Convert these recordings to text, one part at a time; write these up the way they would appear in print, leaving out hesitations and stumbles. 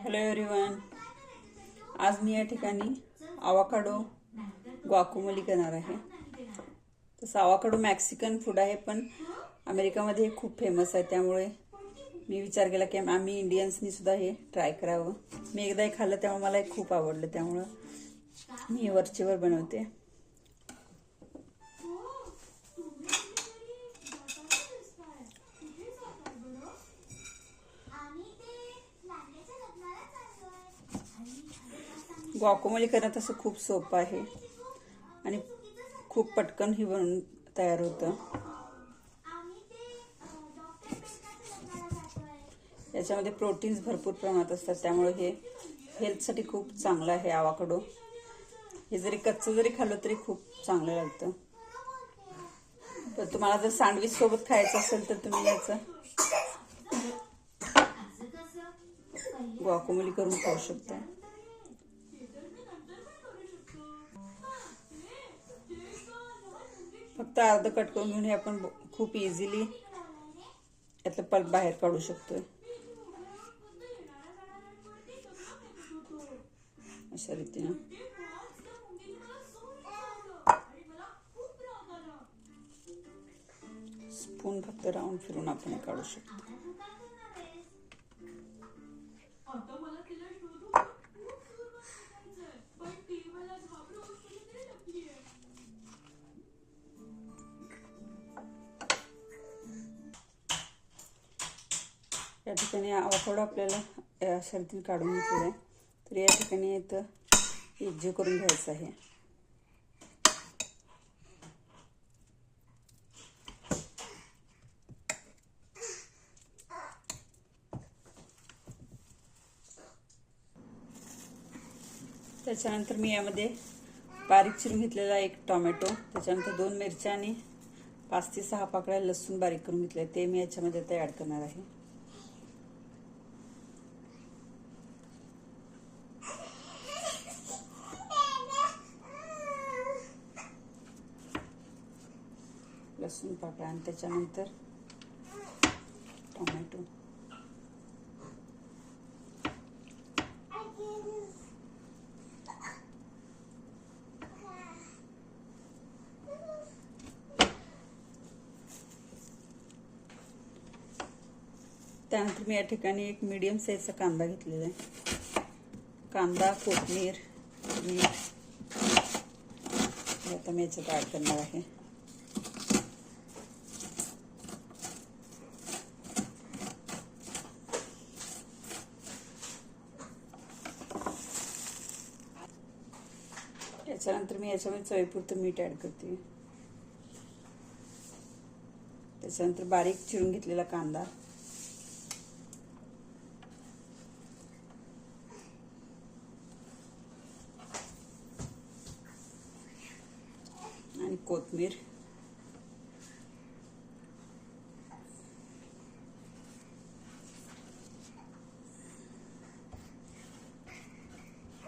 Hello everyone, आज मी या ठिकाणी आवाकाडो ग्वाकामोली करणार आहे। तसं आवाकाडो मॅक्सिकन फूड आहे, पण अमेरिकामध्ये खूप फेमस आहे, त्यामुळे मी विचार केला की आम्ही इंडियन्सनी सुद्धा हे ट्राय करावं। मी एकदा खाल्लं त्यामुळे मला खूप आवडलं, त्यामुळे मी वरचेवर बनवते। ग्वाकामोली करणं तसं खूप सोपं आहे आणि खूप पटकन ही बनून तयार होतं। याच्यामध्ये प्रोटीन्स भरपूर प्रमाणात असतात, त्यामुळे हे हेल्थसाठी खूप चांगलं आहे। आवाकाडो हे जरी कच्चं जरी खाल्लं तरी खूप चांगलं लागतं। तर तुम्हाला जर सँडविच सोबत खायचं असेल तर तुम्ही याचं ग्वाकामोली करून खाऊ शकता। फक्त अर्ध कट करून घेऊन हे आपण खूप इझिली यातलं पल्प बाहेर काढू शकतोय। अशा रीतीने स्पून फक्त राऊंड फिरून आपण काढू शकतो। या ठिकाणी आवाकाडो आपल्याला अशा रीतीने काढून घेतलेलं आहे, तर या ठिकाणी इथं एकजीव करून घ्यायचं आहे। त्याच्यानंतर मी यामध्ये बारीक चिरून घेतलेला एक टोमॅटो, त्याच्यानंतर 2 मिरच्या आणि 5 ते 6 पाकळ्या लसूण बारीक करून घेतले, ते मी याच्यामध्ये आता ऍड करणार आहे। लसूण पाकळ्या आणि त्याच्यानंतर टोमॅटो, त्यानंतर मी या ठिकाणी एक मीडियम साईजचा कांदा घेतलेला आहे। कांदा, कोथिंबीर, मीठ आता मी याच्यात ऍड करणार आहे। त्याच्यानंतर मी याच्यामध्ये चवीपुरतं मीठ ऍड करते। त्याच्यानंतर बारीक चिरून घेतलेला कांदा, आणि कोथिंबीर,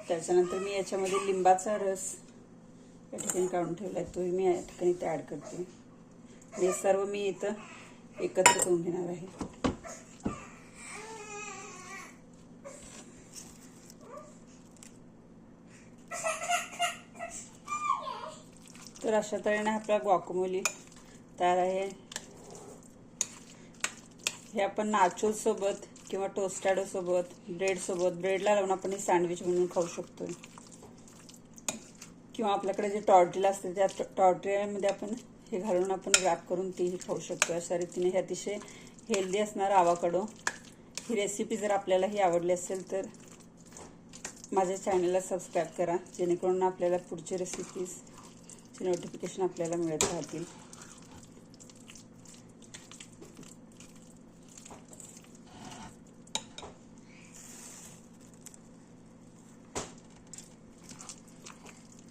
त्याच्यानंतर मी याच्यामध्ये लिंबाचा रस या ठिकाणी काढून ठेवला आहे, तोही मी या ठिकाणी इथे ऍड करते। हे सर्व मी इथं एकत्र करून घेणार आहे। तर अशा तऱ्हेने आपला ग्वाकामोली तयार आहे। हे आपण नाचोस सोबत किंवा टोस्टाडो सोबत, ब्रेड सोबत, ब्रेडला लावून आपण हे सँडविच बनवून खाऊ शकतो, किंवा आपल्याकडे जे टॉर्टिला असते त्या टॉर्टिलामध्ये आपण हे घालून आपण रॅप करून तेही खाऊ शकतो। अशा रीतीने हे अतिशय हेल्दी असणार आवाकाडो। ही रेसिपी जर आपल्याला ही आवडली असेल तर माझ्या चॅनलला सबस्क्राईब करा, जेणेकरून आपल्याला पुढचे रेसिपीजचे नोटिफिकेशन आपल्याला मिळत राहतील।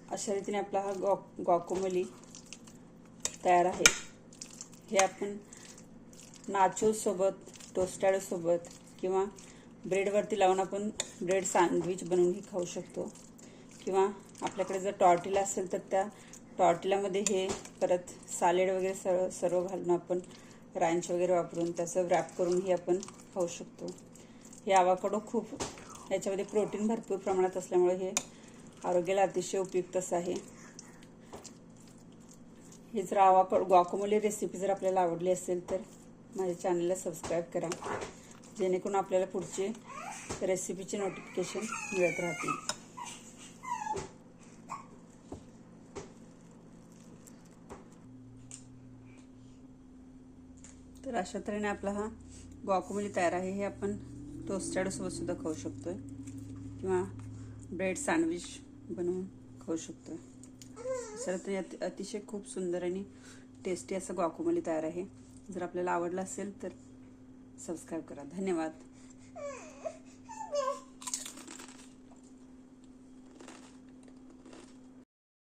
अशा रीतीने आपला हा ग्वाकामोली तयार आहे। हे आपण नाचोस सोबत, टोस्टाडो सोबत किंवा ब्रेडवरती लावून आपण ब्रेड सँडविच बनवूनही खाऊ शकतो, किंवा आपल्याकडे जर टॉर्टिला असेल तर त्या टॉर्टिलामध्ये हे परत सॅलड वगैरे सर्व घालून आपण रांच वगैरे वापरून त्याचं रॅप करूनही आपण खाऊ शकतो। हे आवाकाडो खूप ह्याच्यामध्ये प्रोटीन भरपूर प्रमाणात असल्यामुळे हे आरोग्याला अतिशय उपयुक्त असं आहे. ही जर गुआकामोली रेसिपी जर आपल्याला आवडली असेल तर माझ्या चॅनलला सबस्क्राईब करा, जेणेकरून आपल्याला पुढचे रेसिपीचे नोटिफिकेशन मिळत राहतील. तर अशा तऱ्हेने आपला हा गुआकामोली तयार आहे. हे आपण टोस्टॅडोसोबत सुद्धा खाऊ शकतोय किंवा ब्रेड सँडविच बनवून खाऊ शकतोय. अशा तऱ्हेने अतिशय खूप सुंदर आणि टेस्टी असं गुआकामोली तयार आहे. जर आपल्याला आवडलं असेल तर सबस्क्राईब करा. धन्यवाद.